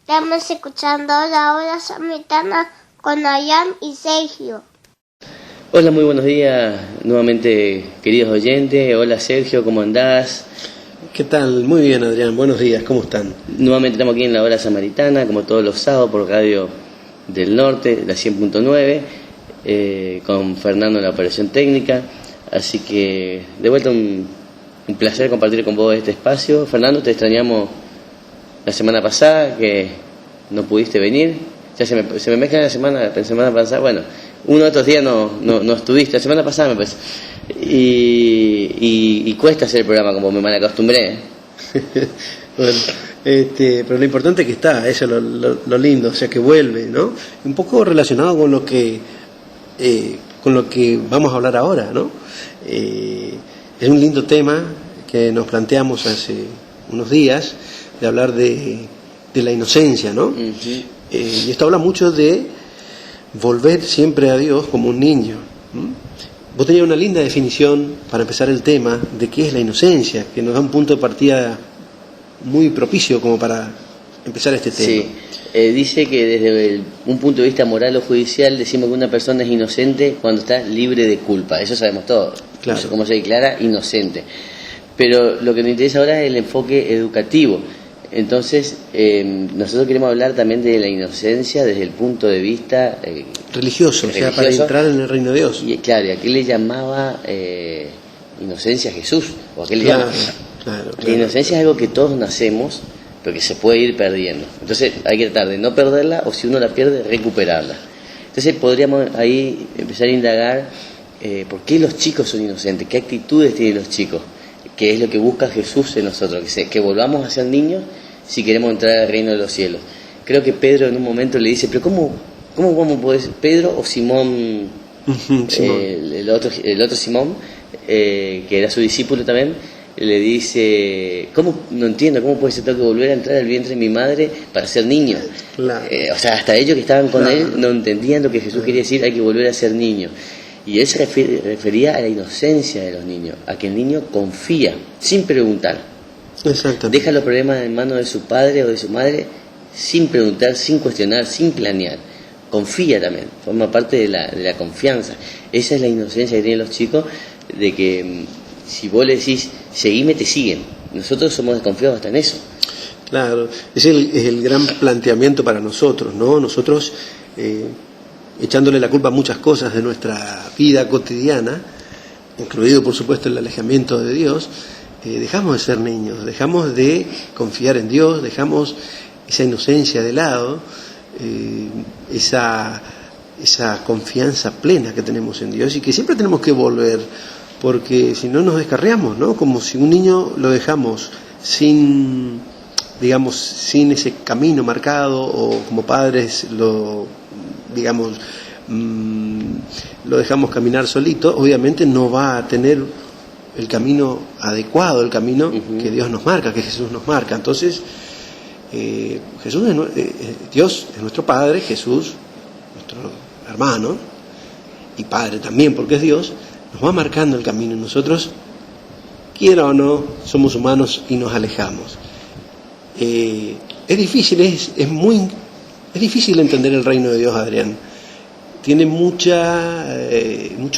Estamos escuchando la hora samaritana con Adrián y Sergio. Hola, muy buenos días nuevamente, queridos oyentes. Hola Sergio, ¿cómo andás? ¿Qué tal? Muy bien, Adrián, buenos días, ¿cómo están? Nuevamente estamos aquí en la hora samaritana, como todos los sábados, por Radio del Norte, la 100.9, con Fernando en la operación técnica. Así que de vuelta un placer compartir con vos este espacio. Fernando, te extrañamos la semana pasada, que no pudiste venir. Ya se me mezcla la semana pasada. Bueno, uno de estos días no estuviste, la semana pasada me parece. Y cuesta hacer el programa como me mal acostumbré. Bueno, pero lo importante es que está, eso es lo lindo, o sea que vuelve, ¿no? Un poco relacionado con lo que vamos a hablar ahora, ¿no? Es un lindo tema que nos planteamos hace unos días, de hablar de la inocencia, ¿no? Uh-huh. Y esto habla mucho de volver siempre a Dios como un niño. Vos tenías una linda definición para empezar el tema de qué es la inocencia, que nos da un punto de partida muy propicio como para empezar este tema. Sí, dice que desde un punto de vista moral o judicial decimos que una persona es inocente cuando está libre de culpa, eso sabemos todos, claro. No sé cómo se declara inocente. Pero lo que nos interesa ahora es el enfoque educativo. Entonces, nosotros queremos hablar también de la inocencia desde el punto de vista religioso, o sea, para entrar en el reino de Dios. Y claro, y aquí le llamaba inocencia a Jesús, o a qué le llama. Claro. La inocencia es algo que todos nacemos, pero que se puede ir perdiendo. Entonces, hay que tratar de no perderla, o si uno la pierde, recuperarla. Entonces, podríamos ahí empezar a indagar por qué los chicos son inocentes, qué actitudes tienen los chicos, qué es lo que busca Jesús en nosotros, que volvamos a ser niños si queremos entrar al reino de los cielos. Creo que Pedro en un momento le dice, pero ¿cómo podés? Pedro o Simón, el otro Simón, que era su discípulo también, le dice, no entiendo, ¿cómo puede ser que volver a entrar al vientre de mi madre para ser niño? Claro. O sea, hasta ellos que estaban con él no entendían lo que Jesús quería decir, hay que volver a ser niño. Y él se refería a la inocencia de los niños, a que el niño confía, sin preguntar. Exactamente. Deja los problemas en manos de su padre o de su madre, sin preguntar, sin cuestionar, sin planear. Confía también, forma parte de la confianza. Esa es la inocencia que tienen los chicos, de que si vos le decís, seguime, te siguen. Nosotros somos desconfiados hasta en eso. Claro, es el gran planteamiento para nosotros, ¿no? Nosotros, echándole la culpa a muchas cosas de nuestra vida cotidiana, incluido por supuesto el alejamiento de Dios, dejamos de ser niños, dejamos de confiar en Dios, dejamos esa inocencia de lado, esa confianza plena que tenemos en Dios y que siempre tenemos que volver, porque si no nos descarriamos, ¿no? Como si un niño lo dejamos sin ese camino marcado, o como padres lo dejamos caminar solito, obviamente no va a tener el camino adecuado, el camino que Dios nos marca, que Jesús nos marca. Entonces, Dios es nuestro Padre, Jesús, nuestro hermano, y Padre también, porque es Dios, nos va marcando el camino. Nosotros, quiera o no, somos humanos y nos alejamos. Es difícil, es difícil entender el reino de Dios, Adrián. Tiene mucho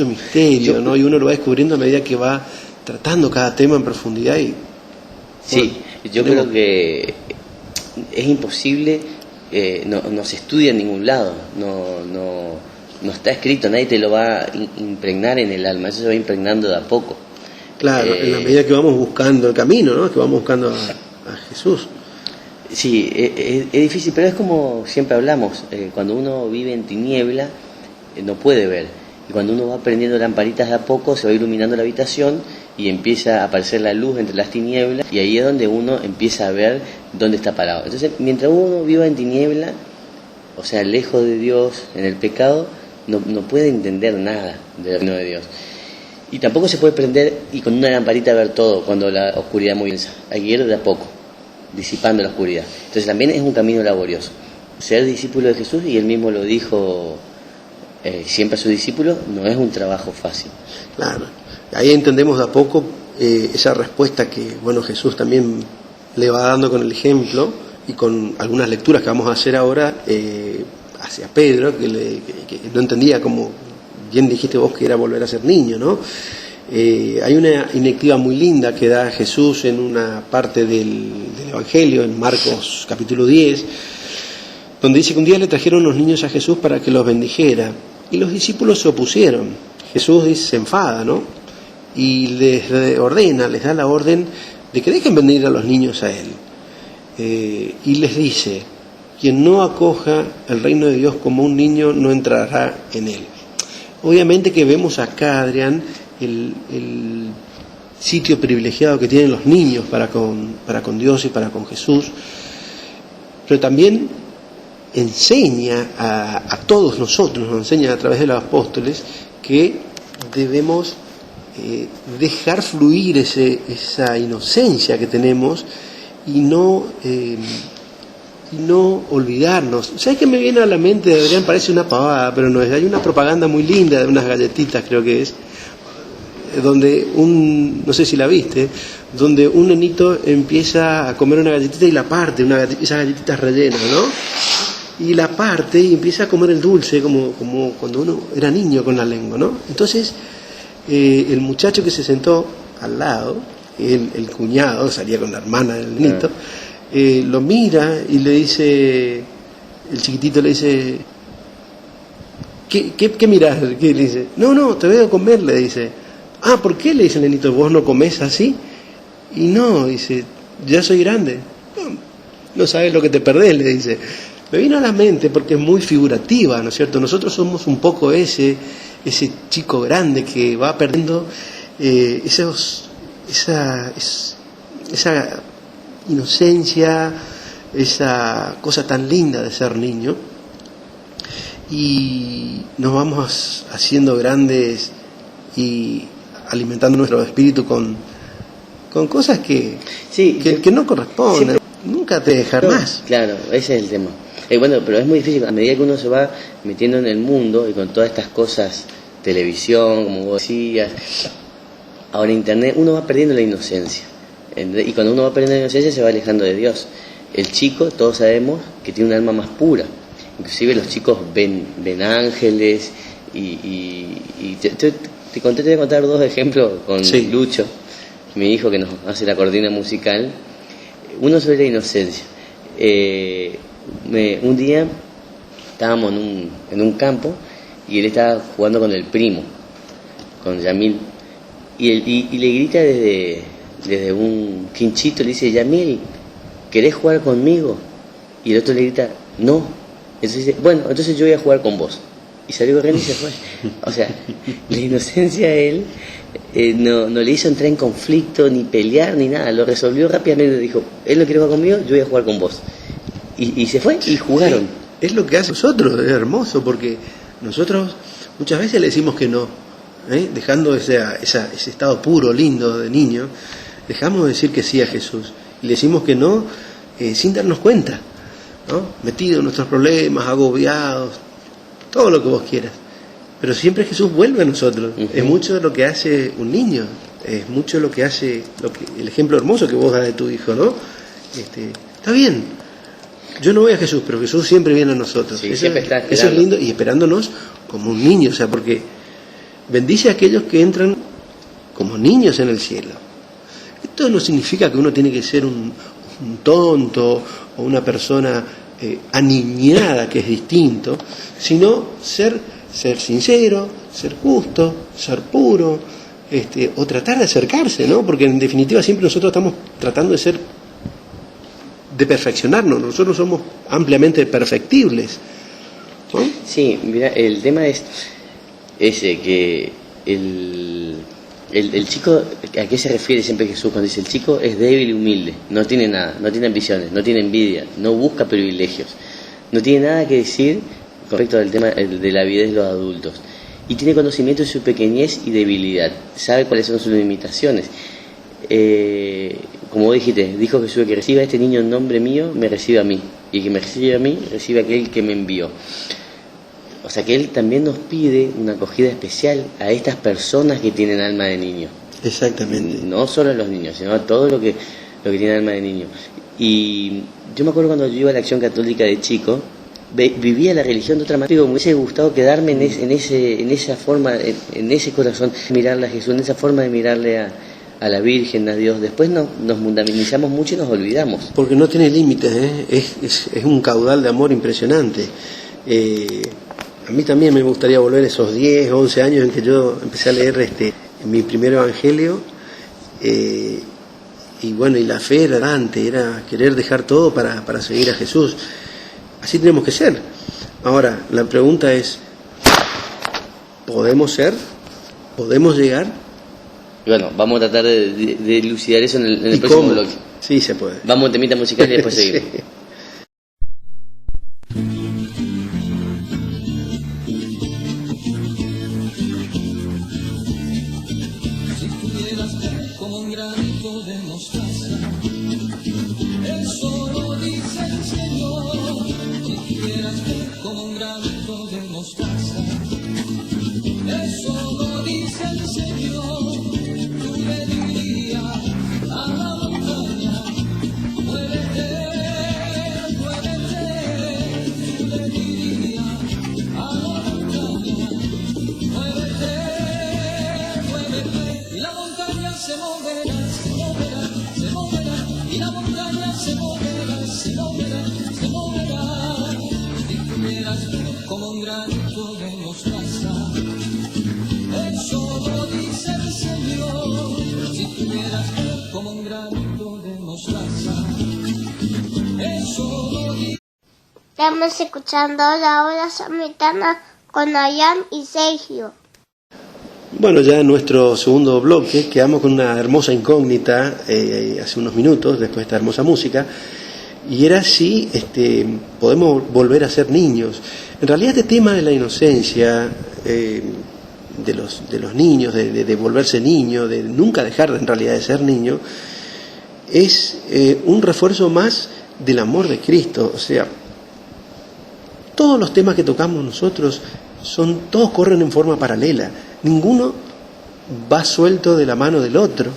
misterio, ¿no? Y uno lo va descubriendo a medida que va tratando cada tema en profundidad. Sí, yo creo que es imposible, no se estudia en ningún lado, no está escrito, nadie te lo va a impregnar en el alma, eso se va impregnando de a poco. Claro, en la medida que vamos buscando el camino, ¿no? Que vamos buscando a Jesús. Sí, es difícil, pero es como siempre hablamos, cuando uno vive en tiniebla no puede ver, y cuando uno va prendiendo lamparitas de a poco se va iluminando la habitación y empieza a aparecer la luz entre las tinieblas, y ahí es donde uno empieza a ver dónde está parado. Entonces, mientras uno viva en tiniebla, o sea, lejos de Dios, en el pecado, no puede entender nada del reino de Dios. Y tampoco se puede prender y con una lamparita ver todo cuando la oscuridad es muy densa. Hay que ir de a poco, disipando la oscuridad. Entonces también es un camino laborioso. Ser discípulo de Jesús, y él mismo lo dijo siempre a sus discípulos, no es un trabajo fácil. Claro, ahí entendemos de a poco esa respuesta que, bueno, Jesús también le va dando con el ejemplo, y con algunas lecturas que vamos a hacer ahora, hacia Pedro, que no entendía como bien dijiste vos que era volver a ser niño, ¿no? Hay una invectiva muy linda que da Jesús en una parte del Evangelio, en Marcos capítulo 10, donde dice que un día le trajeron los niños a Jesús para que los bendijera, y los discípulos se opusieron. Jesús se enfada, ¿no? Y les da la orden de que dejen venir a los niños a él. Y les dice: quien no acoja el reino de Dios como un niño no entrará en él. Obviamente que vemos acá, Adrián, el sitio privilegiado que tienen los niños para con Dios y para con Jesús, pero también enseña a todos nosotros, nos enseña a través de los apóstoles que debemos dejar fluir esa inocencia que tenemos y no olvidarnos. ¿Sabes qué me viene a la mente, Adrián? Parece una pavada, pero no es. Hay una propaganda muy linda de unas galletitas, creo que es, donde no sé si la viste, donde un nenito empieza a comer una galletita y la parte, esas galletitas rellenas, ¿no? Y la parte y empieza a comer el dulce, como cuando uno era niño con la lengua, ¿no? Entonces, el muchacho que se sentó al lado, el cuñado, salía con la hermana del nenito, lo mira y le dice, el chiquitito le dice: ¿Qué mirás? ¿Qué? Le dice: no, te veo comer, le dice. Ah, ¿por qué? Le dice el nenito, ¿vos no comés así? Y no, dice, ya soy grande. No sabes lo que te perdés, le dice. Me vino a la mente porque es muy figurativa, ¿no es cierto? Nosotros somos un poco ese chico grande que va perdiendo esa inocencia, esa cosa tan linda de ser niño, y nos vamos haciendo grandes y alimentando nuestro espíritu con cosas que no corresponden. Siempre, nunca te dejar más. Claro, ese es el tema. Bueno, pero es muy difícil a medida que uno se va metiendo en el mundo y con todas estas cosas, televisión, como vos decías, ahora internet, uno va perdiendo la inocencia. Y cuando uno va perdiendo la inocencia se va alejando de Dios. El chico, todos sabemos que tiene un alma más pura. Inclusive los chicos ven ángeles te voy a contar 2 ejemplos con Lucho, mi hijo que nos hace la cortina musical. Uno sobre la inocencia. Un día estábamos en un campo y él estaba jugando con el primo, con Yamil, y le grita desde un quinchito, le dice: Yamil, ¿querés jugar conmigo? Y el otro le grita: no. Entonces dice: bueno, entonces yo voy a jugar con vos. Y salió corriendo y se fue. O sea, la inocencia a él no le hizo entrar en conflicto, ni pelear, ni nada. Lo resolvió rápidamente. Dijo: él no quiere jugar conmigo, yo voy a jugar con vos. Y se fue y jugaron. Sí, es lo que hace nosotros, es hermoso, porque nosotros muchas veces le decimos que no, dejando ese estado puro, lindo de niño, dejamos de decir que sí a Jesús. Y le decimos que no sin darnos cuenta, ¿no? Metidos en nuestros problemas, agobiados, todo lo que vos quieras. Pero siempre Jesús vuelve a nosotros. Uh-huh. Es mucho lo que hace un niño, es mucho lo que hace el ejemplo hermoso que vos das de tu hijo, ¿no? Está bien, yo no voy a Jesús, pero Jesús siempre viene a nosotros. Sí, siempre está esperando. Eso es lindo, y esperándonos como un niño, o sea, porque bendice a aquellos que entran como niños en el cielo. Esto no significa que uno tiene que ser un tonto o una persona aniñada, que es distinto, sino ser sincero, ser justo, ser puro, o tratar de acercarse, ¿no? Porque en definitiva siempre nosotros estamos tratando de perfeccionarnos, nosotros somos ampliamente perfectibles, ¿no? Sí, mira, el tema es ese, que el chico, ¿a qué se refiere siempre Jesús cuando dice el chico es débil y humilde? No tiene nada, no tiene ambiciones, no tiene envidia, no busca privilegios, no tiene nada que decir respecto del tema de la vida de los adultos, y tiene conocimiento de su pequeñez y debilidad, sabe cuáles son sus limitaciones. Como dijiste, dijo Jesús: que reciba a este niño en nombre mío, me recibe a mí, y que me recibe a mí, recibe a aquel que me envió. O sea que Él también nos pide una acogida especial a estas personas que tienen alma de niño. Exactamente. No solo a los niños, sino a todo lo que tiene alma de niño. Y yo me acuerdo cuando yo iba a la Acción Católica de chico, vivía la religión de otra manera. Me hubiese gustado quedarme en esa forma, en ese corazón, mirarle a Jesús, en esa forma de mirarle a la Virgen, a Dios. Después nos mundanizamos mucho y nos olvidamos. Porque no tiene límites, es un caudal de amor impresionante. A mí también me gustaría volver a esos 10, 11 años en que yo empecé a leer mi primer evangelio. Y bueno, y la fe era Dante, era querer dejar todo para seguir a Jesús. Así tenemos que ser. Ahora, la pregunta es, ¿podemos ser? ¿Podemos llegar? Bueno, vamos a tratar de elucidar eso en el próximo cómo? bloque. Sí, se puede. Vamos a un temita musical y después Sí. seguimos. Como un granito de mostaza, eso lo dice el Señor. Si tuvieras fe como un granito de mostaza, eso lo dice el Señor. Tú le dirías a la montaña, muévete, muévete. Tú le dirías a la montaña, muévete, muévete. Y la montaña se moverá, se moverá, se moverá, y la montaña se moverá, se moverá, se moverá. Si tuvieras fe como un granito de mostaza, eso lo dice el Señor. Si tuvieras fe como un granito de mostaza, eso lo dice. Estamos escuchando la hora samaritana con Ayam y Sergio. Bueno, ya en nuestro segundo bloque quedamos con una hermosa incógnita hace unos minutos, después de esta hermosa música, y era si podemos volver a ser niños. En realidad este tema de la inocencia, de los niños, de volverse niño, de nunca dejar en realidad de ser niño, es un refuerzo más del amor de Cristo. O sea, todos los temas que tocamos nosotros todos corren en forma paralela. Ninguno va suelto de la mano del otro.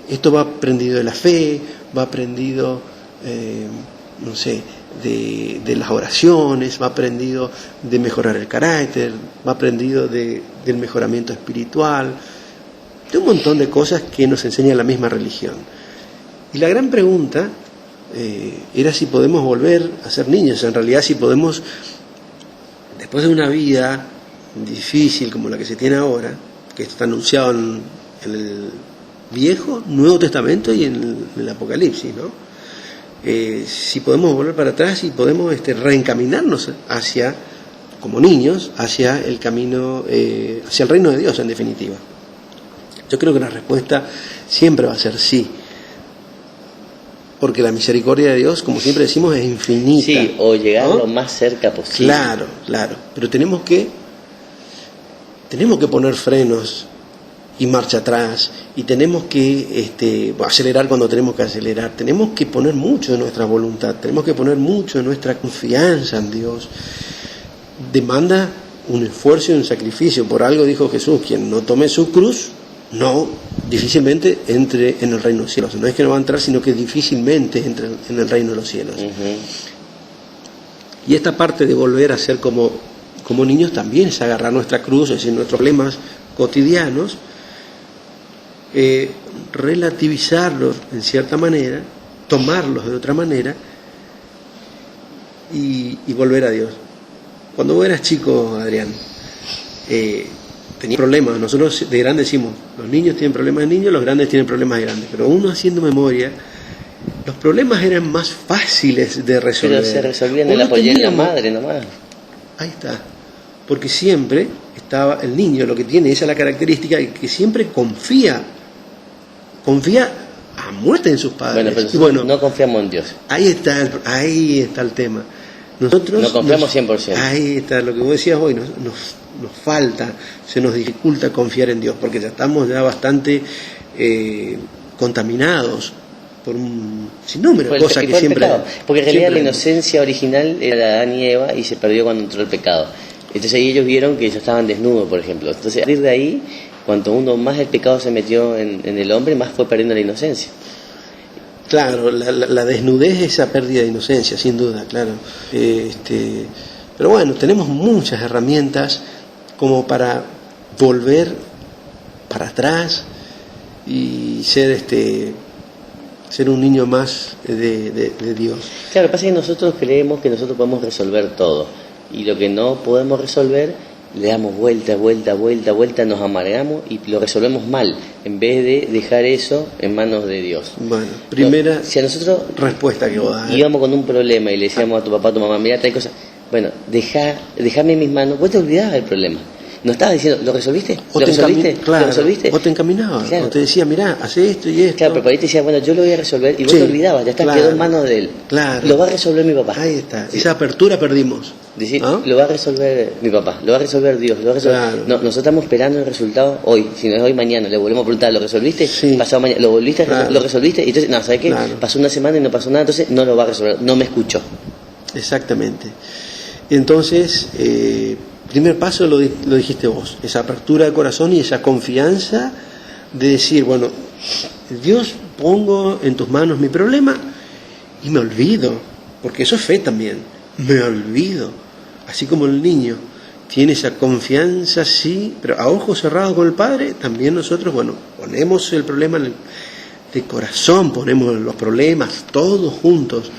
Esto va prendido de la fe, va prendido, no sé, de las oraciones, va prendido de mejorar el carácter, va prendido del mejoramiento espiritual, de un montón de cosas que nos enseña la misma religión. Y la gran pregunta era si podemos volver a ser niños, en realidad si podemos, después de una vida difícil como la que se tiene ahora, que está anunciado en el Viejo, Nuevo Testamento y en el Apocalipsis, ¿no? Si podemos volver para atrás y podemos reencaminarnos como niños, hacia el camino, hacia el reino de Dios, en definitiva. Yo creo que la respuesta siempre va a ser sí, porque la misericordia de Dios, como siempre decimos, es infinita. Sí, o llegar, ¿no?, lo más cerca posible. Claro, pero tenemos que poner frenos y marcha atrás, y tenemos que acelerar cuando tenemos que acelerar, tenemos que poner mucho de nuestra voluntad, tenemos que poner mucho de nuestra confianza en Dios. Demanda un esfuerzo y un sacrificio. Por algo dijo Jesús: quien no tome su cruz, difícilmente entre en el reino de los cielos. No es que no va a entrar, sino que difícilmente entre en el reino de los cielos. Uh-huh. Y esta parte de volver a ser como niños también es agarrar nuestra cruz, es decir, nuestros problemas cotidianos, relativizarlos en cierta manera, tomarlos de otra manera y volver a Dios. Cuando vos eras chico, Adrián, tenía problemas. Nosotros de grandes decimos, los niños tienen problemas de niños, los grandes tienen problemas de grandes. Pero uno, haciendo memoria, los problemas eran más fáciles de resolver. Pero se resolvían en la pollera de la madre nomás. Ahí está. Porque siempre estaba el niño, lo que tiene, esa es la característica, que siempre confía a muerte en sus padres. Bueno, no confiamos en Dios. Ahí está el tema. Nosotros no confiamos 100%. Ahí está, lo que vos decías hoy, nos falta, se nos dificulta confiar en Dios, porque ya estamos bastante contaminados por un sinnúmero de cosas que siempre... Porque en realidad siempre... la inocencia original era Adán y Eva, y se perdió cuando entró el pecado. Entonces ahí ellos vieron que ellos estaban desnudos, por ejemplo. Entonces a partir de ahí, cuanto uno más el pecado se metió en el hombre, más fue perdiendo la inocencia. Claro, la desnudez es esa pérdida de inocencia, sin duda, claro. Pero bueno, tenemos muchas herramientas como para volver para atrás y ser un niño más de Dios. Claro, lo que pasa es que nosotros creemos que nosotros podemos resolver todo, y lo que no podemos resolver le damos vuelta, nos amargamos y lo resolvemos mal, en vez de dejar eso en manos de Dios. Bueno, primera si a nosotros respuesta que vos das, íbamos con un problema y le decíamos a tu papá, a tu mamá, mira, tal cosa, bueno, dejame en mis manos, vos te olvidabas del problema. No estabas diciendo, ¿lo resolviste? O ¿Lo te resolviste? Claro, ¿Lo resolviste? o te encaminabas, claro. O te decía, mirá, hace esto y esto. Claro, pero por ahí te decía, bueno, yo lo voy a resolver, y vos Sí, te olvidabas, ya está, claro, quedó en manos de él. Claro. Lo va a resolver mi papá. Ahí está, Sí. esa apertura perdimos. Decir, ¿no? lo va a resolver mi papá, lo va a resolver Dios, lo va a resolver. Claro. No, nosotros estamos esperando el resultado hoy, si no es hoy, mañana, le volvemos a preguntar, ¿lo resolviste? Sí. Pasado mañana, ¿lo volviste a Claro. ¿Lo resolviste? Y entonces, no, ¿sabes qué? Claro. Pasó una semana y no pasó nada, entonces no lo va a resolver, no me escuchó. Exactamente. Entonces, primer paso lo dijiste vos, esa apertura de corazón y esa confianza de decir, bueno, Dios, pongo en tus manos mi problema y me olvido, porque eso es fe también, me olvido, así como el niño tiene esa confianza, sí, pero a ojos cerrados con el Padre, también nosotros, bueno, ponemos el problema de corazón, ponemos los problemas todos juntos,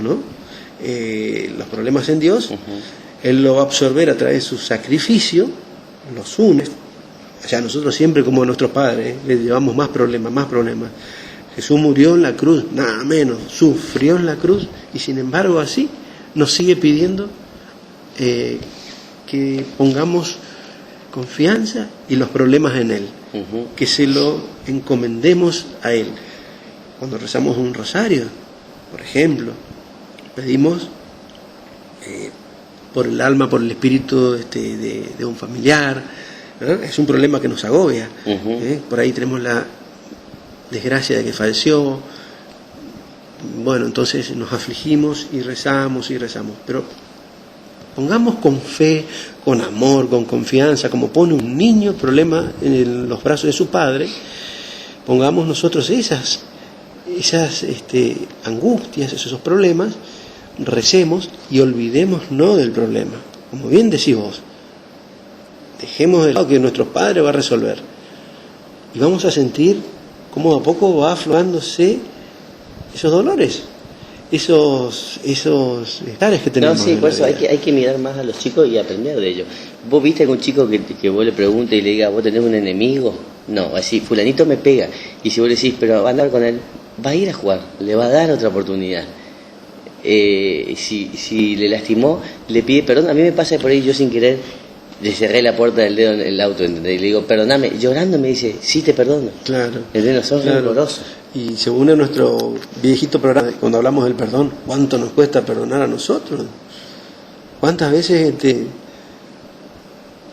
¿no? Los problemas en Dios, Él lo va a absorber a través de su sacrificio, los une. O sea, nosotros siempre como nuestros padres le llevamos más problemas. Jesús murió en la cruz, nada menos, sufrió en la cruz, y sin embargo así nos sigue pidiendo que pongamos confianza y los problemas en Él, que se lo encomendemos a Él. Cuando rezamos un rosario, por ejemplo, pedimos por el alma, por el espíritu de un familiar, ¿no? Es un problema que nos agobia. Por ahí tenemos la desgracia de que falleció. Bueno, entonces nos afligimos y rezamos, pero pongamos con fe, con amor, con confianza, como pone un niño el problema en los brazos de su padre, pongamos nosotros esas angustias, esos problemas, recemos y olvidémonos del problema. Como bien decís vos, dejemos de lado que nuestro Padre va a resolver, y vamos a sentir cómo a poco va aflorándose esos dolores, esos estares que tenemos. No, sí, por eso hay que mirar más a los chicos y aprender de ellos. ¿Vos viste algún chico que vos le preguntes y le digas, vos tenés un enemigo? No, así, fulanito me pega. Y si vos le decís, pero va a andar con él, va a ir a jugar, le va a dar otra oportunidad. Si le lastimó, le pide perdón. A mí me pasa por ahí, yo sin querer le cerré la puerta del dedo en el auto, ¿entendés? Y le digo, perdóname, llorando me dice, sí te perdono. Claro. ¿Entendés? Sos rencoroso. Y según en nuestro viejito programa, cuando hablamos del perdón, ¿cuánto nos cuesta perdonar a nosotros? ¿Cuántas veces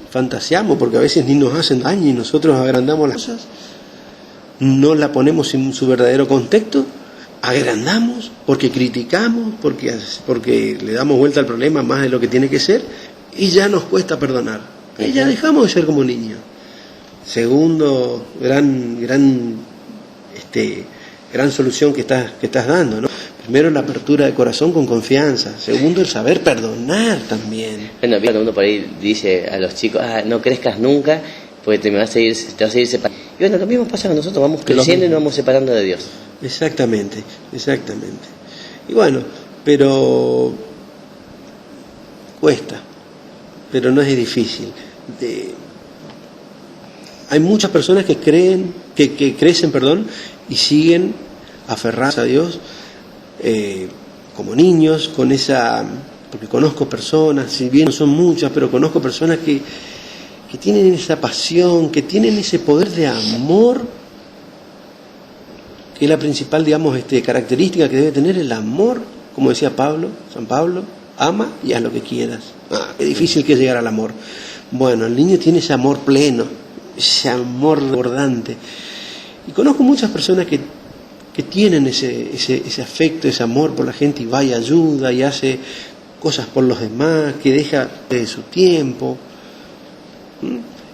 fantaseamos? Porque a veces ni nos hacen daño y nosotros agrandamos las cosas, no la ponemos en su verdadero contexto, agrandamos porque criticamos, porque le damos vuelta al problema más de lo que tiene que ser, y ya nos cuesta perdonar. Y ya dejamos de ser como niños. Segundo gran solución que estás dando, ¿no? Primero, la apertura de corazón con confianza. Segundo, el saber perdonar también. Bueno, cuando uno por ahí dice a los chicos, no crezcas nunca, porque te vas a seguir separando. Y bueno, lo mismo pasa con nosotros, vamos creciendo y nos vamos separando de Dios. Exactamente. Y bueno, pero cuesta, pero no es difícil. Hay muchas personas que creen, que crecen, y siguen aferrados a Dios como niños, porque conozco personas, si bien no son muchas, pero conozco personas que tienen esa pasión, que tienen ese poder de amor, que es la principal, característica que debe tener el amor, como decía San Pablo, ama y haz lo que quieras. Qué difícil que es llegar al amor. Bueno, el niño tiene ese amor pleno, ese amor desbordante. Y conozco muchas personas que tienen ese afecto, ese amor por la gente, y va y ayuda y hace cosas por los demás, que deja de su tiempo.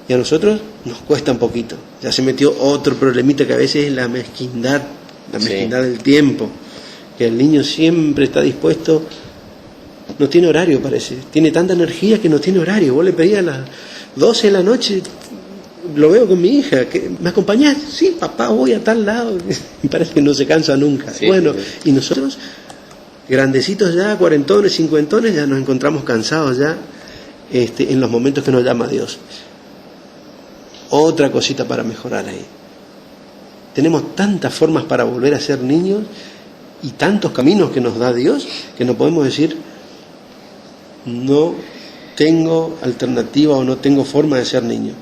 Y a nosotros nos cuesta un poquito. Ya se metió otro problemita que a veces es la mezquindad la mezquindad del tiempo, que el niño siempre está dispuesto, no tiene horario, parece, tiene tanta energía que no tiene horario. Vos le pedís a las 12 de la noche, lo veo con mi hija, que ¿me acompañás? Sí, papá, voy a tal lado. Y parece que no se cansa nunca. Sí, bueno, sí. Y nosotros, grandecitos ya, cuarentones, cincuentones, ya nos encontramos cansados ya en los momentos que nos llama Dios. Otra cosita para mejorar ahí. Tenemos tantas formas para volver a ser niños y tantos caminos que nos da Dios que no podemos decir no tengo alternativa o no tengo forma de ser niño.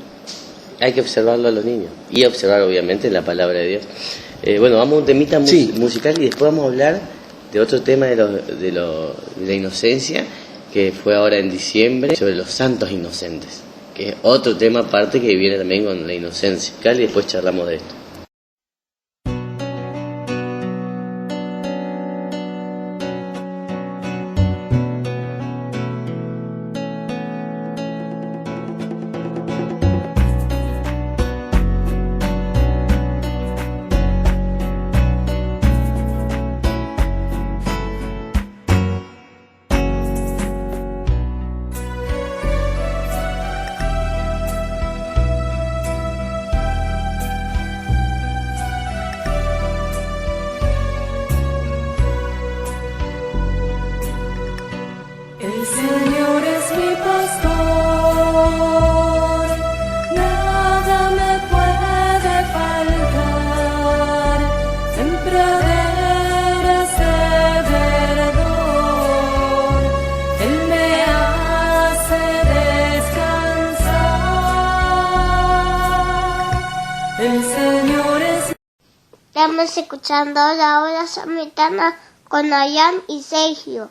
Hay que observarlo a los niños y observar obviamente la palabra de Dios. Bueno, vamos a un temita musical y después vamos a hablar de otro tema de la inocencia que fue ahora en diciembre, sobre los santos inocentes, que es otro tema aparte que viene también con la inocencia y después charlamos de esto. Estamos escuchando la hora samaritana con Ayam y Sergio.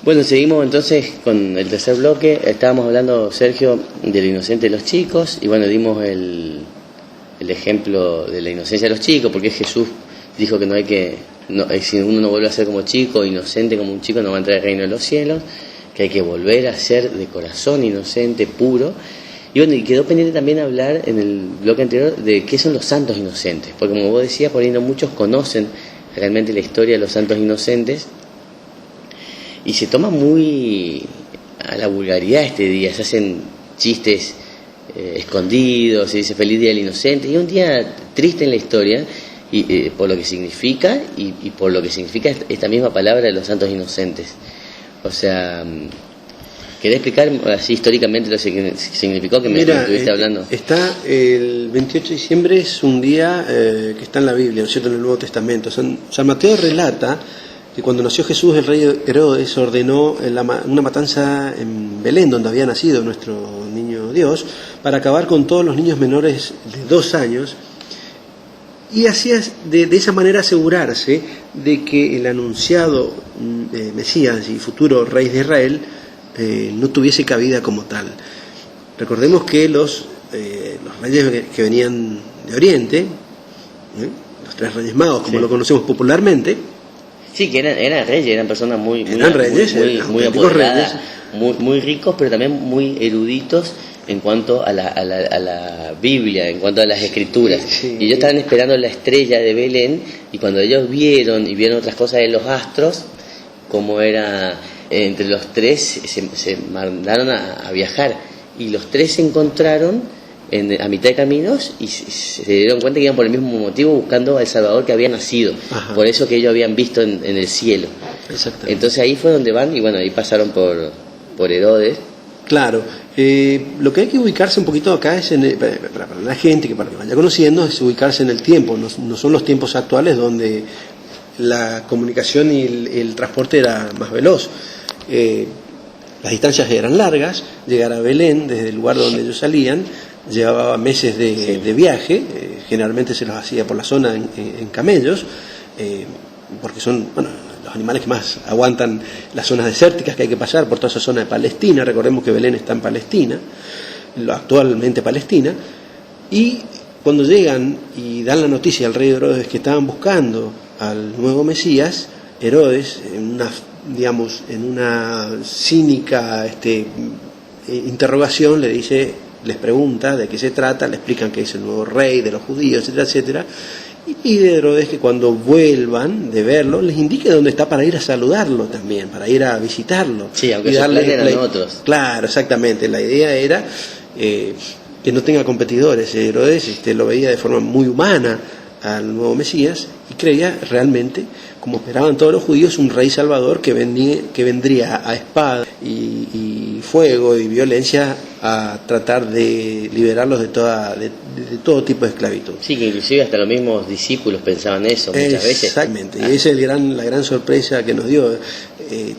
Bueno, seguimos entonces con el tercer bloque. Estábamos hablando, Sergio, de lo inocente de los chicos y bueno, dimos el ejemplo de la inocencia de los chicos, porque Jesús dijo que no hay que, si uno no vuelve a ser como chico, inocente como un chico, no va a entrar al reino de los cielos, que hay que volver a ser de corazón inocente, puro. Y bueno, y quedó pendiente también hablar en el bloque anterior de qué son los santos inocentes, porque como vos decías, por ahí no muchos conocen realmente la historia de los santos inocentes y se toma muy a la vulgaridad este día, se hacen chistes escondidos, se dice feliz día del inocente, y es un día triste en la historia y por lo que significa y por lo que significa esta misma palabra de los santos inocentes. O sea, ¿querés explicar así históricamente lo que significó que me estuviste hablando? Está el 28 de diciembre, es un día que está en la Biblia, ¿no es cierto?, en el Nuevo Testamento. San Mateo relata que cuando nació Jesús, el rey Herodes ordenó una matanza en Belén, donde había nacido nuestro niño Dios, para acabar con todos los niños menores de 2 años, y hacía de esa manera asegurarse de que el anunciado Mesías y futuro rey de Israel no tuviese cabida como tal. Recordemos que los reyes que venían de Oriente, los 3 reyes magos, como lo conocemos popularmente, sí, que eran reyes, eran personas muy apoderadas, muy ricos, pero también muy eruditos en cuanto a la Biblia, en cuanto a las escrituras. Sí. Y ellos estaban esperando la estrella de Belén, y cuando ellos vieron otras cosas de los astros, como era entre los 3, se mandaron a viajar, y los 3 se encontraron a mitad de caminos y se dieron cuenta que iban por el mismo motivo, buscando al Salvador que había nacido. Ajá. Por eso que ellos habían visto en el cielo. Exactamente. Entonces ahí fue donde van, y bueno, ahí pasaron por Herodes. Claro, lo que hay que ubicarse un poquito acá es para la gente, para que vaya conociendo, es ubicarse en el tiempo. No son los tiempos actuales donde la comunicación y el transporte era más veloz. Las distancias eran largas. Llegar a Belén desde el lugar donde ellos salían llevaba meses de viaje, generalmente se los hacía por la zona en camellos, porque son los animales que más aguantan las zonas desérticas que hay que pasar por toda esa zona de Palestina. Recordemos que Belén está en Palestina, actualmente Palestina, y cuando llegan y dan la noticia al rey Herodes que estaban buscando al nuevo Mesías, Herodes, en una cínica interrogación, les pregunta de qué se trata, le explican que es el nuevo rey de los judíos, etcétera, etcétera, y pide a Herodes que cuando vuelvan de verlo les indique dónde está para ir a saludarlo también, para ir a visitarlo. Sí, aunque y sus darle planes eran otros. Claro, exactamente. La idea era que no tenga competidores. Herodes lo veía de forma muy humana al nuevo Mesías y creía realmente, como esperaban todos los judíos, un rey salvador que vendría a espada y fuego y violencia a tratar de liberarlos de todo tipo de esclavitud. Sí, que inclusive hasta los mismos discípulos pensaban eso muchas veces. Exactamente, y esa es la gran sorpresa que nos dio.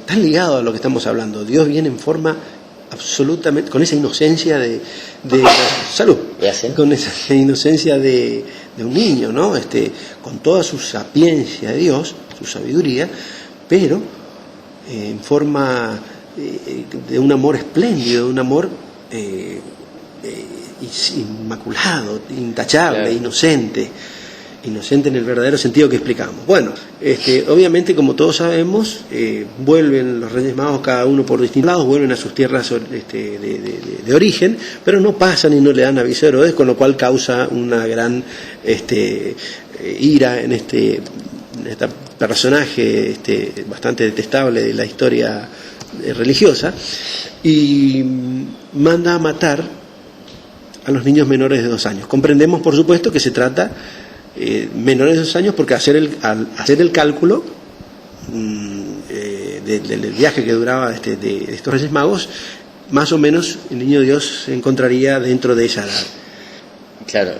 Tan ligado a lo que estamos hablando, Dios viene en forma absolutamente, con esa inocencia de salud, Gracias. con esa inocencia de un niño, ¿no? Con toda su sapiencia de Dios, su sabiduría, pero en forma de un amor espléndido, de un amor inmaculado, intachable, claro. Inocente en el verdadero sentido que explicamos. Bueno, obviamente, como todos sabemos, vuelven los Reyes Magos cada uno por distintos lados, vuelven a sus tierras de origen, pero no pasan y no le dan aviso a Herodes, con lo cual causa una gran ira en este personaje bastante detestable de la historia religiosa, y manda a matar a los niños menores de 2 años. Comprendemos, por supuesto, que se trata menores de 2 años, porque al hacer el cálculo del viaje que duraba de estos Reyes Magos, más o menos el niño Dios se encontraría dentro de esa edad. Claro.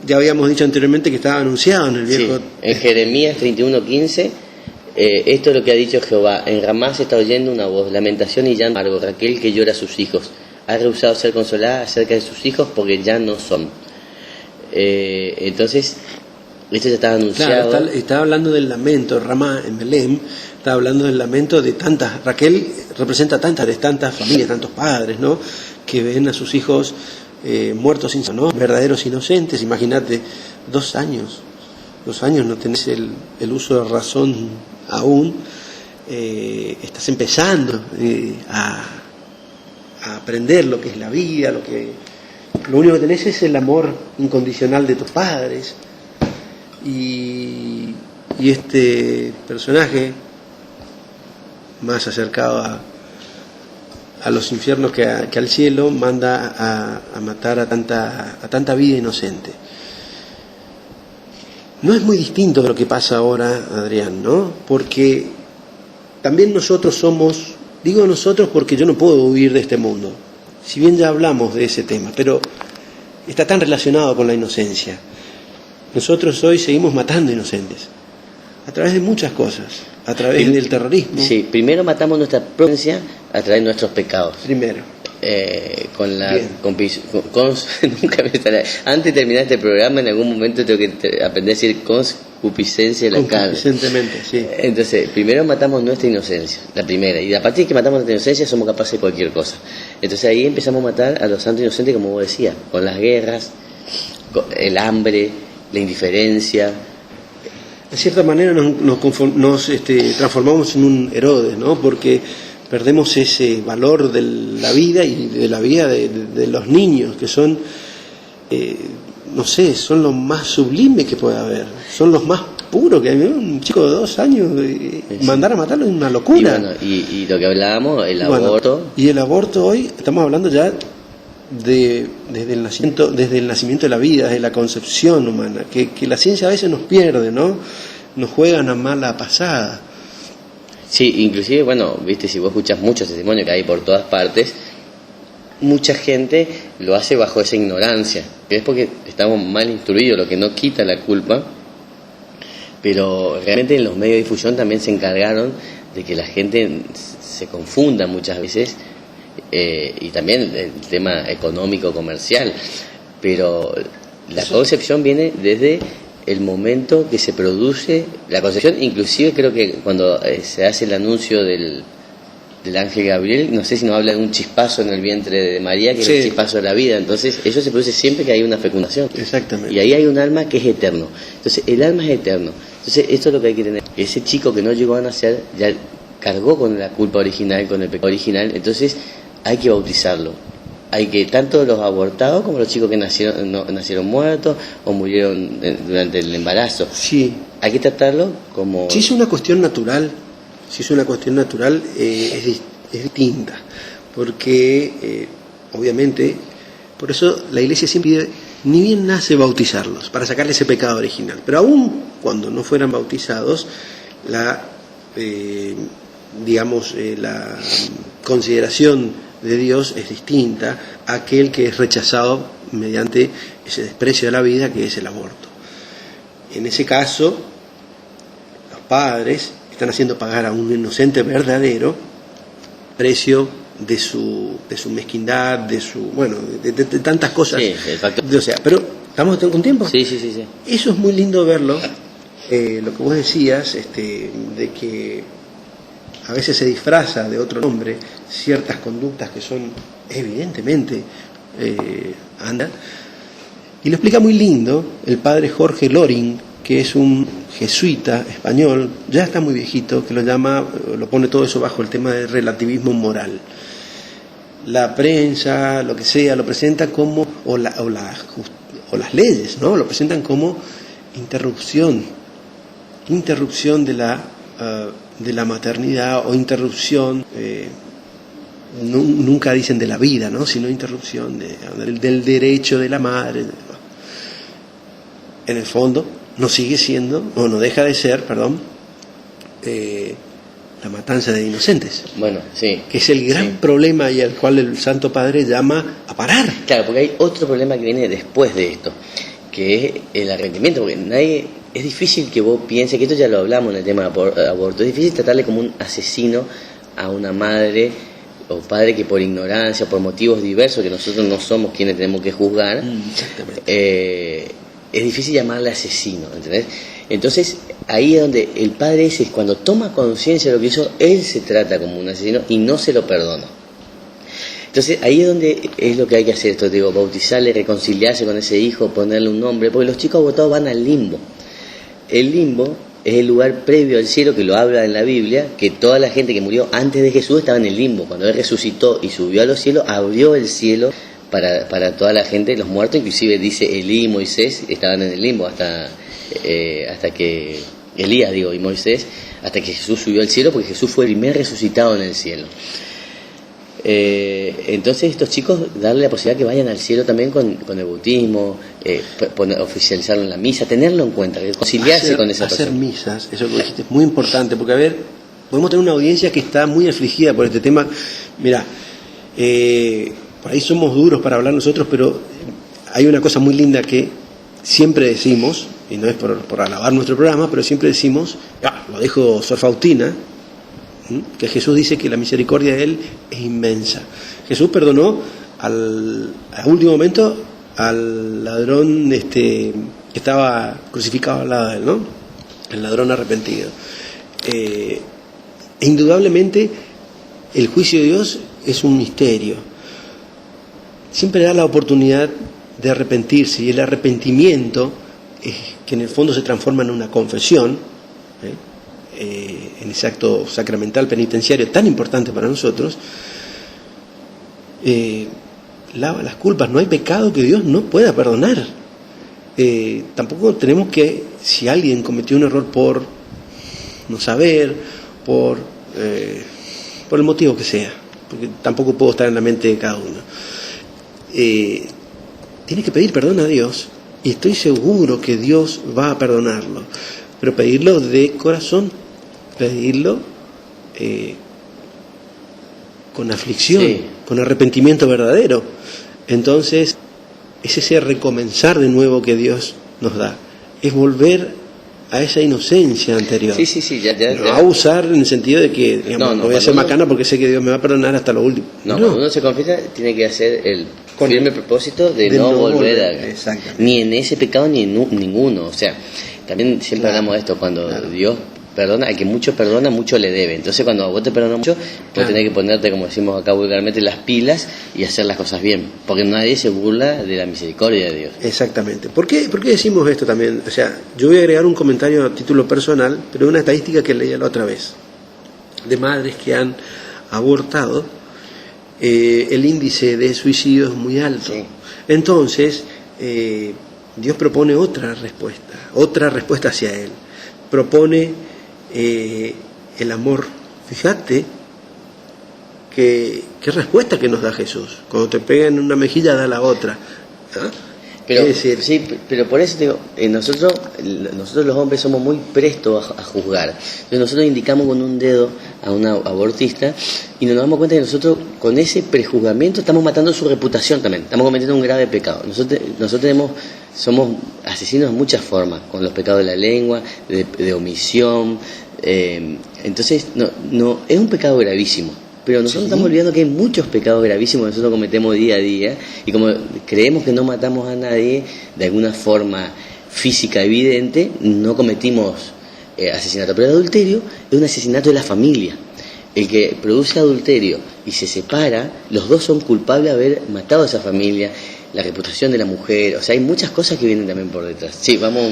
Ya habíamos dicho anteriormente que estaba anunciado en el viejo... Sí, en Jeremías 31:15, esto es lo que ha dicho Jehová: en Ramá se está oyendo una voz, lamentación y llanto amargo, Raquel que llora a sus hijos, ha rehusado ser consolada acerca de sus hijos porque ya no son. Entonces, esto ya estaba anunciado. Claro, está hablando del lamento. Ramá en Belén está hablando del lamento de tantas... Raquel representa tantas familias, tantos padres, ¿no?, que ven a sus hijos muertos, ¿no?, verdaderos inocentes. Imagínate, 2 años. 2 años no tenés el uso de razón aún. Estás empezando a aprender lo que es la vida, lo único que tenés es el amor incondicional de tus padres. Y este personaje, más acercado a los infiernos que al cielo, manda a matar a tanta vida inocente. No es muy distinto de lo que pasa ahora, Adrián, ¿no? Porque también nosotros somos, digo nosotros porque yo no puedo huir de este mundo, si bien ya hablamos de ese tema, pero está tan relacionado con la inocencia. Nosotros hoy seguimos matando inocentes, a través de muchas cosas, a través del terrorismo. Sí, primero matamos nuestra provincia a través de nuestros pecados. Primero. Con la nunca me sale. Antes de terminar este programa, en algún momento tengo que aprender a decir concupiscencia de la carne. Concupiscentemente, sí. Entonces, primero matamos nuestra inocencia, la primera, y a partir de que matamos nuestra inocencia somos capaces de cualquier cosa. Entonces ahí empezamos a matar a los santos inocentes, como vos decías, con las guerras, con el hambre, la indiferencia. De cierta manera nos transformamos en un Herodes, ¿no? Porque perdemos ese valor de la vida y de la vida de los niños, que son, no sé, son lo más sublime que puede haber, son los más puros que hay. Un chico de 2 años, mandar a matarlo es una locura. Y, bueno, y lo que hablábamos, el aborto. Y el aborto hoy, estamos hablando ya desde el nacimiento de la vida, desde la concepción humana, que la ciencia a veces nos pierde, ¿no? Nos juega una mala pasada. Sí, inclusive, bueno, viste, si vos escuchás muchos testimonios que hay por todas partes, mucha gente lo hace bajo esa ignorancia, que es porque estamos mal instruidos, lo que no quita la culpa, pero realmente en los medios de difusión también se encargaron de que la gente se confunda muchas veces, y también el tema económico, comercial, pero la concepción viene desde el momento que se produce la concepción. Inclusive creo que cuando se hace el anuncio del ángel Gabriel, no sé si nos habla de un chispazo en el vientre de María, que sí, es el chispazo de la vida. Entonces eso se produce siempre que hay una fecundación. Exactamente. Y ahí hay un alma que es eterno. Entonces el alma es eterno. Entonces esto es lo que hay que tener. Ese chico que no llegó a nacer ya cargó con la culpa original, con el pecado original. Entonces hay que bautizarlo. hay que, tanto los abortados como los chicos que nacieron muertos o murieron durante el embarazo, sí, hay que tratarlo como... Si es una cuestión natural, es distinta, porque obviamente, por eso la Iglesia siempre pide, ni bien nace, bautizarlos, para sacarle ese pecado original, pero aún cuando no fueran bautizados, la consideración de Dios es distinta a aquel que es rechazado mediante ese desprecio de la vida que es el aborto. En ese caso, los padres están haciendo pagar a un inocente verdadero precio de su mezquindad, de tantas cosas. Sí, el factor. O sea, pero ¿estamos con tiempo? Sí. Eso es muy lindo verlo, lo que vos decías, de que a veces se disfraza de otro nombre ciertas conductas que son evidentemente anda. Y lo explica muy lindo el padre Jorge Loring, que es un jesuita español, ya está muy viejito, que lo pone todo eso bajo el tema del relativismo moral. La prensa, lo que sea, lo presenta como, o las leyes, ¿no? Lo presentan como interrupción de la maternidad, o interrupción, nunca dicen de la vida, ¿no? Sino interrupción del derecho de la madre. En el fondo no sigue siendo, o no deja de ser, la matanza de inocentes. Bueno, sí. Que es el gran problema y al cual el Santo Padre llama a parar. Claro, porque hay otro problema que viene después de esto, que es el arrepentimiento, porque es difícil que vos pienses, que esto ya lo hablamos en el tema de aborto, es difícil tratarle como un asesino a una madre o padre que por ignorancia, por motivos diversos, que nosotros no somos quienes tenemos que juzgar, es difícil llamarle asesino, ¿entendés? Entonces, ahí es donde el padre ese, cuando toma conciencia de lo que hizo, él se trata como un asesino y no se lo perdona. Entonces, ahí es donde es lo que hay que hacer, esto digo, bautizarle, reconciliarse con ese hijo, ponerle un nombre, porque los chicos abortados van al limbo. El limbo es el lugar previo al cielo, que lo habla en la Biblia, que toda la gente que murió antes de Jesús estaba en el limbo. Cuando Él resucitó y subió a los cielos, abrió el cielo para toda la gente, los muertos, inclusive dice Elí y Moisés estaban en el limbo hasta que Elías, y Moisés, hasta que Jesús subió al cielo, porque Jesús fue el primer resucitado en el cielo. Entonces estos chicos, darle la posibilidad que vayan al cielo también con el bautismo, oficializarlo en la misa, tenerlo en cuenta, reconciliarse con esa persona. Hacer misas, eso que dijiste es muy importante, porque podemos tener una audiencia que está muy afligida por este tema. Mira, por ahí somos duros para hablar nosotros, pero hay una cosa muy linda que siempre decimos, y no es por alabar nuestro programa, pero siempre decimos, lo dijo Sor Faustina, que Jesús dice que la misericordia de Él es inmensa. Jesús perdonó a último momento al ladrón que estaba crucificado al lado de Él, ¿no? El ladrón arrepentido. Indudablemente el juicio de Dios es un misterio. Siempre da la oportunidad de arrepentirse, y el arrepentimiento que en el fondo se transforma en una confesión, en ese acto sacramental penitenciario tan importante para nosotros, lava las culpas. No hay pecado que Dios no pueda perdonar. Tampoco tenemos que, si alguien cometió un error por no saber, por el motivo que sea, porque tampoco puedo estar en la mente de cada uno, tiene que pedir perdón a Dios, y estoy seguro que Dios va a perdonarlo, pero pedirlo de corazón, pedirlo con aflicción, sí, con arrepentimiento verdadero. Entonces es ese recomenzar de nuevo que Dios nos da, es volver a esa inocencia anterior. Sí, ya. No abusar en el sentido de que, digamos, no voy a ser macana porque sé que Dios me va a perdonar hasta lo último. No, cuando uno se confiesa tiene que hacer el firme propósito de no volver a... Ni en ese pecado ni en ninguno. O sea, también siempre hablamos de esto, cuando Dios perdona, al que mucho perdona, mucho le debe. Entonces cuando vos te perdonas mucho, vos tenés que ponerte, como decimos acá vulgarmente, las pilas y hacer las cosas bien, porque nadie se burla de la misericordia de Dios. Exactamente. ¿Por qué decimos esto también? O sea, yo voy a agregar un comentario a título personal, pero una estadística que leí la otra vez, de madres que han abortado, el índice de suicidio es muy alto. Sí. Entonces, Dios propone otra respuesta hacia Él. Propone el amor. Fíjate qué respuesta que nos da Jesús. Cuando te pegan en una mejilla, da la otra. ¿Ah? Pero, Es decir, sí, pero por eso digo, nosotros los hombres somos muy prestos a juzgar. Entonces nosotros indicamos con un dedo a una abortista y nos damos cuenta que nosotros con ese prejuzgamiento estamos matando su reputación también, estamos cometiendo un grave pecado. Nosotros somos asesinos de muchas formas, con los pecados de la lengua, de omisión, entonces no es un pecado gravísimo. Pero nosotros estamos olvidando que hay muchos pecados gravísimos que nosotros cometemos día a día, y como creemos que no matamos a nadie de alguna forma física evidente, no cometimos asesinato. Pero el adulterio es un asesinato de la familia. El que produce adulterio y se separa, los dos son culpables de haber matado a esa familia, la reputación de la mujer. O sea, hay muchas cosas que vienen también por detrás. Sí, vamos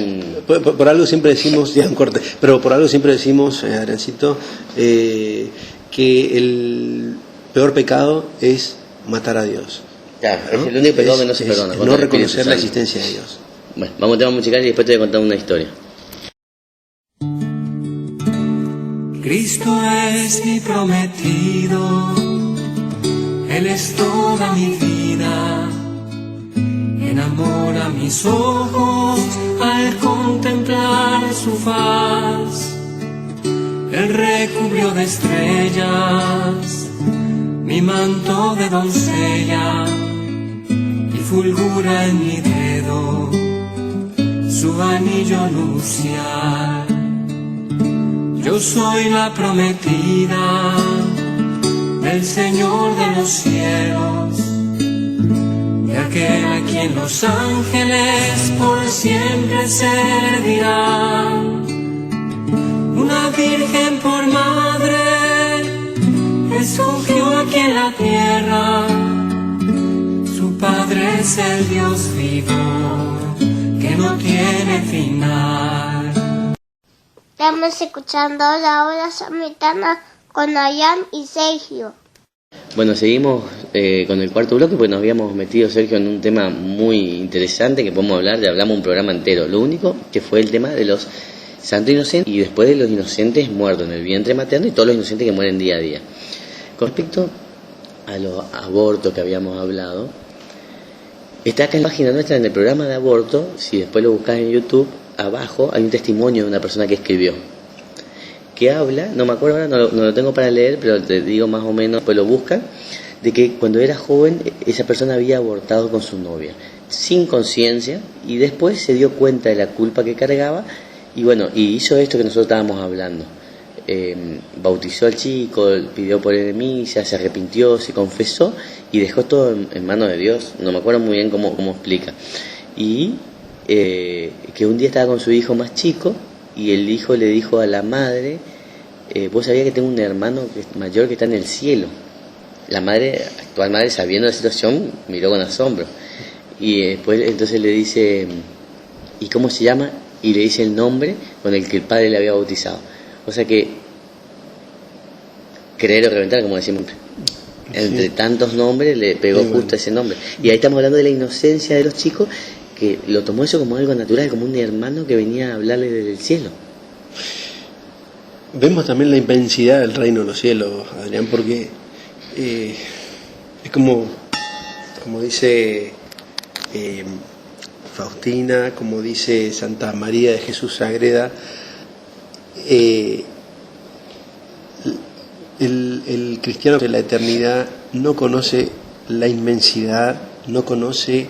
por algo siempre decimos, ya un corte, pero por algo siempre decimos, Adriancito, que el peor pecado es matar a Dios. Claro, ¿no? Es el único pecado que no se perdona. No reconocer la existencia de Dios. Bueno, vamos a tema musical y después te voy a contar una historia. Cristo es mi prometido, Él es toda mi vida, enamora mis ojos al contemplar su faz. Él recubrió de estrellas mi manto de doncella y fulgura en mi dedo su anillo nupcial. Yo soy la prometida del Señor de los cielos, de aquel a quien los ángeles por siempre servirán. Una virgen por madre escogió aquí en la tierra, su padre es el Dios vivo que no tiene final. Estamos escuchando la hora samaritana con Ayam y Sergio. Bueno, seguimos con el cuarto bloque, porque nos habíamos metido, Sergio, en un tema muy interesante que podemos hablar, ya hablamos un programa entero. Lo único que fue el tema de los santos inocentes y después de los inocentes muertos en el vientre materno y todos los inocentes que mueren día a día. Con respecto a los abortos que habíamos hablado, está acá en la página nuestra, en el programa de aborto. Si después lo buscas en YouTube, abajo hay un testimonio de una persona que escribió, que habla, no me acuerdo ahora, no lo tengo para leer, pero te digo más o menos, pues lo buscan, de que cuando era joven esa persona había abortado con su novia, sin conciencia, y después se dio cuenta de la culpa que cargaba, y bueno, y hizo esto que nosotros estábamos hablando. Bautizó al chico, pidió por él de misa, se arrepintió, se confesó y dejó todo en manos de Dios. No me acuerdo muy bien cómo explica. Y que un día estaba con su hijo más chico y el hijo le dijo a la madre, vos sabías que tengo un hermano mayor que está en el cielo. La madre, actual madre, sabiendo la situación, miró con asombro. Y después entonces le dice, ¿y cómo se llama? Y le dice el nombre con el que el padre le había bautizado. O sea que creer o reventar, como decimos, entre tantos nombres le pegó justo ese nombre. Y ahí estamos hablando de la inocencia de los chicos, que lo tomó eso como algo natural, como un hermano que venía a hablarle desde el cielo. Vemos también la inmensidad del reino de los cielos, Adrián, porque es como dice Faustina, como dice Santa María de Jesús Sagreda, el cristiano de la eternidad no conoce la inmensidad, no conoce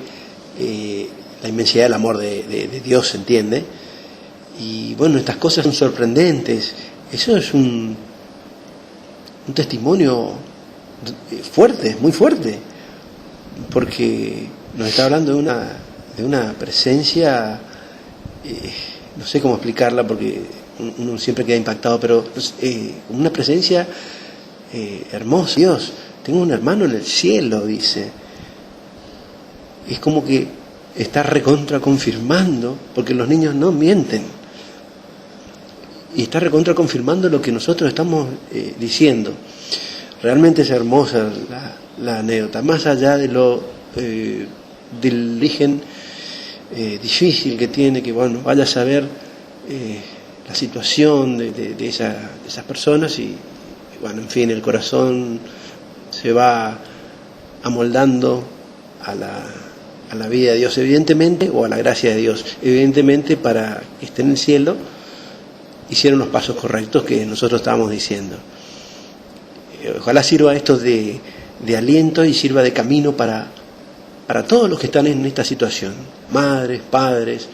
la inmensidad del amor de Dios, ¿se entiende? Y bueno, estas cosas son sorprendentes. Eso es un testimonio fuerte, muy fuerte, porque nos está hablando de una presencia, no sé cómo explicarla porque uno siempre queda impactado, pero una presencia hermosa. Dios, tengo un hermano en el cielo, dice. Es como que está recontra confirmando, porque los niños no mienten, y está recontra confirmando lo que nosotros estamos diciendo. Realmente es hermosa la anécdota, más allá de lo del origen difícil que tiene, que bueno, vaya a saber la situación de esas personas y bueno, en fin, el corazón se va amoldando a la vida de Dios, evidentemente, o a la gracia de Dios, evidentemente, para que esté en el cielo, hicieron los pasos correctos que nosotros estábamos diciendo. Ojalá sirva esto de aliento y sirva de camino para todos los que están en esta situación, madres, padres,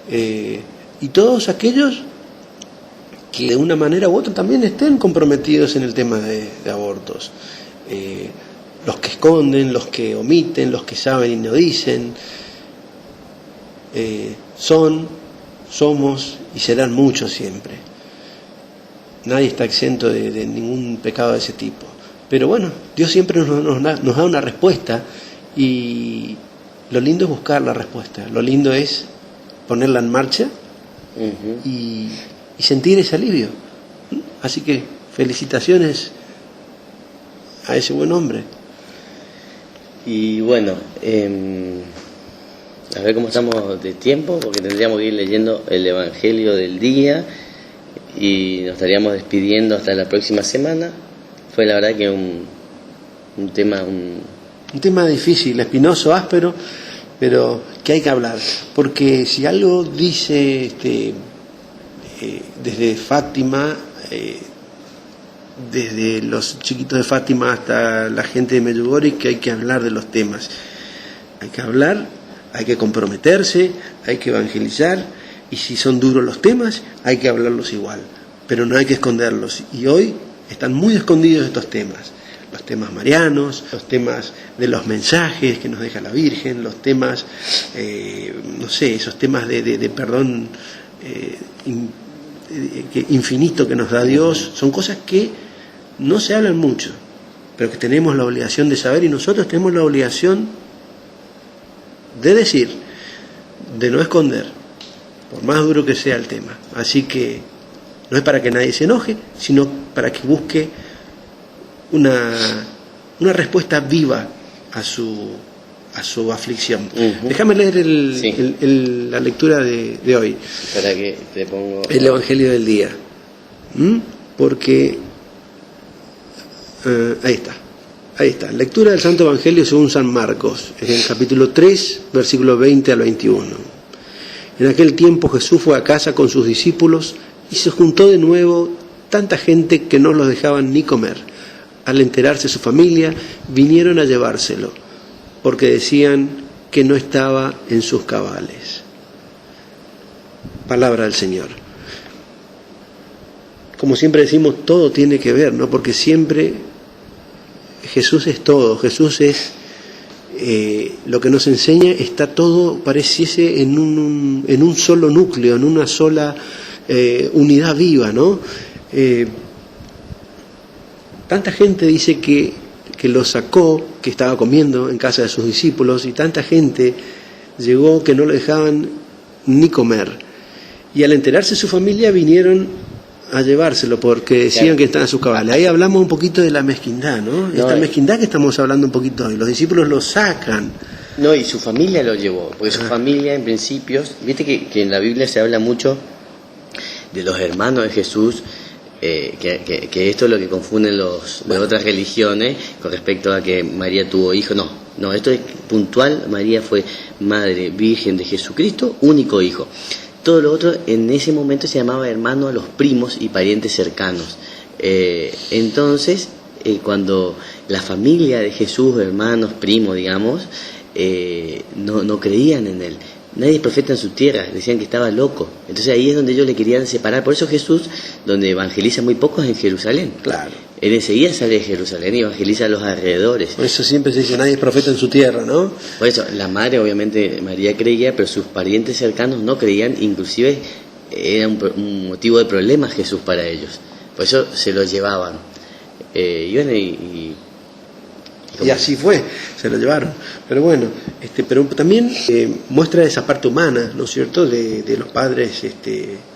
y todos aquellos que de una manera u otra también estén comprometidos en el tema de abortos. Los que esconden, los que omiten, los que saben y no dicen, somos y serán muchos siempre. Nadie está exento de ningún pecado de ese tipo. Pero bueno, Dios siempre nos da una respuesta y lo lindo es buscar la respuesta. Lo lindo es ponerla en marcha y sentir ese alivio. Así que felicitaciones a ese buen hombre. Y bueno, a ver cómo estamos de tiempo, porque tendríamos que ir leyendo el Evangelio del día y nos estaríamos despidiendo hasta la próxima semana. Fue la verdad que un tema difícil, espinoso, áspero, pero que hay que hablar, porque si algo dice desde Fátima, desde los chiquitos de Fátima hasta la gente de Medjugorje, que hay que hablar de los temas, hay que hablar, hay que comprometerse, hay que evangelizar, y si son duros los temas hay que hablarlos igual, pero no hay que esconderlos, y hoy están muy escondidos estos temas, los temas marianos, los temas de los mensajes que nos deja la Virgen, los temas, no sé, esos temas de perdón infinito que nos da Dios, son cosas que no se hablan mucho, pero que tenemos la obligación de saber, y nosotros tenemos la obligación de decir, de no esconder, por más duro que sea el tema. Así que no es para que nadie se enoje, sino para que busque una respuesta viva a su aflicción. Déjame leer la lectura de hoy. Para que te pongo el Evangelio del día. Porque ahí está. Lectura del Santo Evangelio según San Marcos, en el capítulo 3, versículos 20 al 21. En aquel tiempo Jesús fue a casa con sus discípulos y se juntó de nuevo tanta gente que no los dejaban ni comer. Al enterarse su familia, vinieron a llevárselo, porque decían que no estaba en sus cabales. Palabra del Señor. Como siempre decimos, todo tiene que ver, ¿no? Porque siempre Jesús es todo, Jesús es lo que nos enseña, está todo, pareciese en un solo núcleo, en una sola unidad viva, ¿no? Tanta gente dice que lo sacó, que estaba comiendo en casa de sus discípulos, y tanta gente llegó que no le dejaban ni comer. Y al enterarse su familia vinieron a llevárselo porque decían que estaban en sus cabales. Ahí hablamos un poquito de la mezquindad, ¿no? Esta mezquindad que estamos hablando un poquito hoy. Los discípulos lo sacan. No, y su familia lo llevó, porque su familia en principios, viste que en la Biblia se habla mucho de los hermanos de Jesús, que esto es lo que confunden de otras religiones con respecto a que María tuvo hijos. No, esto es puntual. María fue madre virgen de Jesucristo, único hijo. Todo lo otro en ese momento se llamaba hermano a los primos y parientes cercanos. Entonces, cuando la familia de Jesús, hermanos, primos, digamos, no creían en él. Nadie es profeta en su tierra, decían que estaba loco. Entonces ahí es donde ellos le querían separar. Por eso Jesús, donde evangeliza muy poco, es en Jerusalén. Claro. Él enseguida sale de Jerusalén y evangeliza a los alrededores. Por eso siempre se dice, nadie es profeta en su tierra, ¿no? Por eso, la madre, obviamente, María creía, pero sus parientes cercanos no creían, inclusive era un motivo de problemas Jesús para ellos. Por eso se lo llevaban. Y así fue, se lo llevaron. Pero bueno, pero también muestra esa parte humana, ¿no es cierto?, de los padres,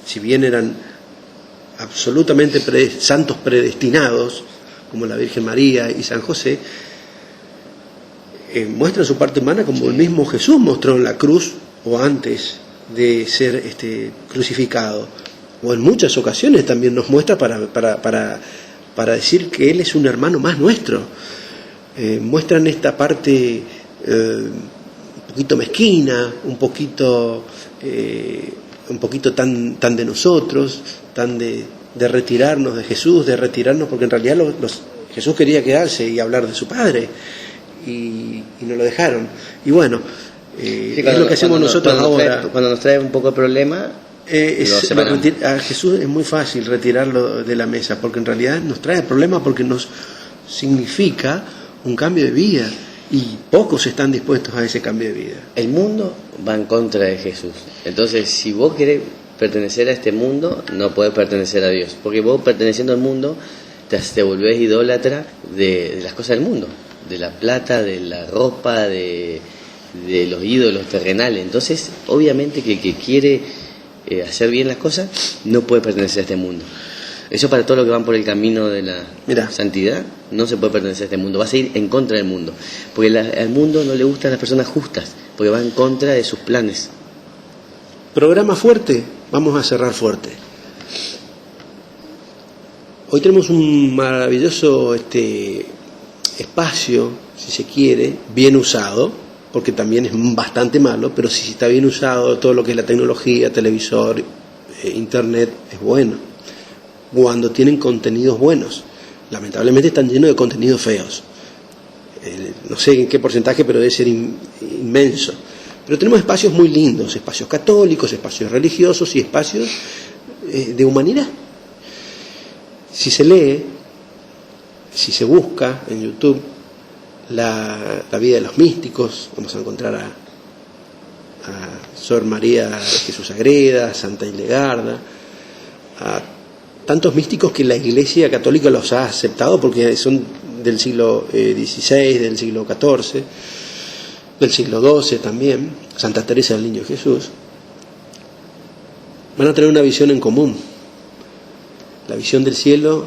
si bien eran absolutamente santos predestinados, como la Virgen María y San José, muestran su parte humana como el mismo Jesús mostró en la cruz o antes de ser crucificado, o en muchas ocasiones también nos muestra para decir que Él es un hermano más nuestro. Muestran esta parte un poquito mezquina, un poquito tan de nosotros, tan de retirarnos de Jesús, de retirarnos, porque en realidad Jesús quería quedarse y hablar de su Padre, y no lo dejaron. Y bueno, es lo que hacemos nosotros ahora. Cuando nos trae un poco de problema, a Jesús es muy fácil retirarlo de la mesa, porque en realidad nos trae problemas, porque nos significa un cambio de vida, y pocos están dispuestos a ese cambio de vida. El mundo va en contra de Jesús. Entonces, si vos querés pertenecer a este mundo, no podés pertenecer a Dios, porque vos, perteneciendo al mundo, te volvés idólatra de las cosas del mundo, de la plata, de la ropa, de los ídolos terrenales. Entonces, obviamente que el que quiere hacer bien las cosas no puede pertenecer a este mundo. Eso para todos los que van por el camino de la santidad, no se puede pertenecer a este mundo, vas a ir en contra del mundo, porque al mundo no le gustan las personas justas, porque va en contra de sus planes. Programa fuerte, vamos a cerrar fuerte. Hoy tenemos un maravilloso espacio, si se quiere, bien usado, porque también es bastante malo, pero si está bien usado, todo lo que es la tecnología, televisor, internet, es bueno. Cuando tienen contenidos buenos. Lamentablemente están llenos de contenidos feos. No sé en qué porcentaje, pero debe ser inmenso. Pero tenemos espacios muy lindos, espacios católicos, espacios religiosos y espacios de humanidad. Si se lee, si se busca en YouTube la vida de los místicos, vamos a encontrar a Sor María Jesús Agreda, a Santa Hildegarda, a tantos místicos que la Iglesia Católica los ha aceptado porque son del siglo XVI, del siglo XIV, del siglo XII también, Santa Teresa del Niño Jesús. Van a tener una visión en común, la visión del cielo,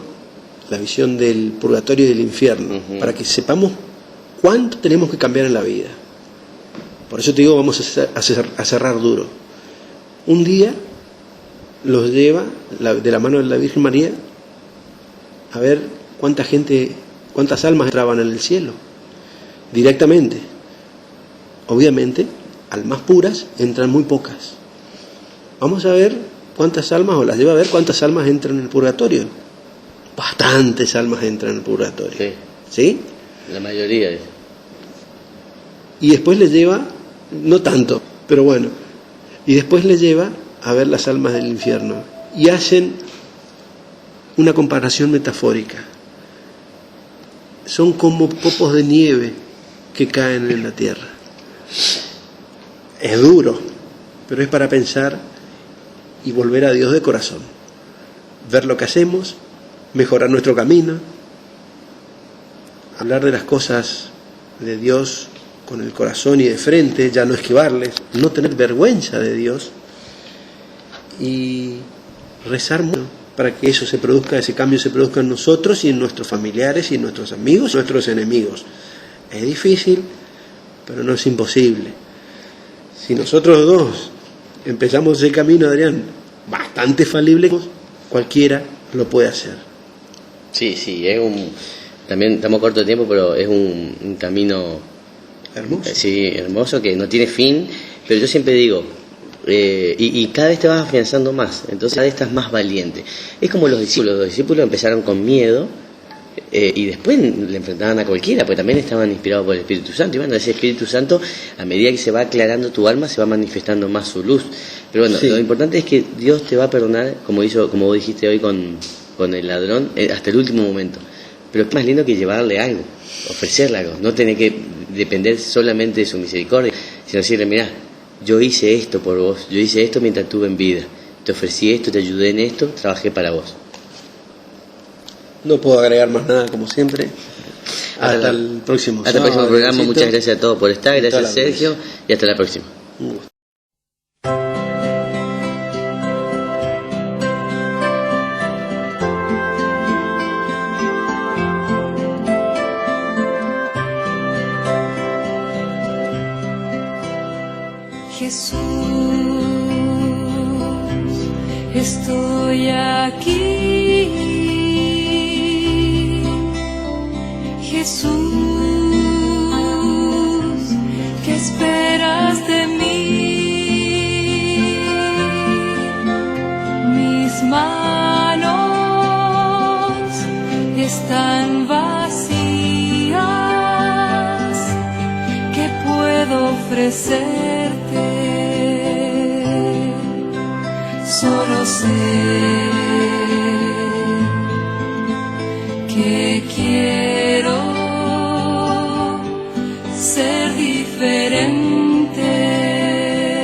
la visión del purgatorio y del infierno, para que sepamos cuánto tenemos que cambiar en la vida. Por eso te digo, vamos a cerrar duro. Un día los lleva de la mano de la Virgen María a ver cuántas almas entraban en el cielo directamente. Obviamente, almas puras entran muy pocas. Vamos a ver cuántas almas, o las lleva a ver cuántas almas entran en el purgatorio. Bastantes almas entran en el purgatorio. Sí. ¿Sí? La mayoría. Y después les lleva, no tanto, pero bueno, y después les lleva a ver las almas del infierno, y hacen una comparación metafórica. Son como copos de nieve que caen en la tierra. Es duro, pero es para pensar y volver a Dios de corazón, ver lo que hacemos, mejorar nuestro camino, hablar de las cosas de Dios con el corazón y de frente, ya no esquivarles, no tener vergüenza de Dios, y rezar mucho para que eso se produzca, ese cambio se produzca en nosotros y en nuestros familiares y en nuestros amigos, nuestros enemigos. Es difícil, pero no es imposible. Si nosotros dos empezamos ese camino, Adrián, bastante falible, cualquiera lo puede hacer. Sí, también estamos corto de tiempo, pero es un camino hermoso. Sí, hermoso, que no tiene fin, pero yo siempre digo, y cada vez te vas afianzando más, entonces cada vez estás más valiente. Es como los discípulos empezaron con miedo, y después le enfrentaban a cualquiera, porque también estaban inspirados por el Espíritu Santo, y bueno, ese Espíritu Santo, a medida que se va aclarando tu alma, se va manifestando más su luz. Pero bueno, sí, lo importante es que Dios te va a perdonar, como vos dijiste hoy con el ladrón, hasta el último momento. Pero es más lindo que llevarle algo, ofrecerle algo, no tener que depender solamente de su misericordia, sino decirle, mirá, yo hice esto por vos, yo hice esto mientras estuve en vida, te ofrecí esto, te ayudé en esto, trabajé para vos. No puedo agregar más nada, como siempre. Hasta el próximo programa. Muchas gracias a todos por estar. Gracias, Sergio. Y hasta la próxima. Jesús, estoy aquí. Jesús, ¿qué esperas de mí? Mis manos están vacías. ¿Qué puedo ofrecerte? Solo sé que quiero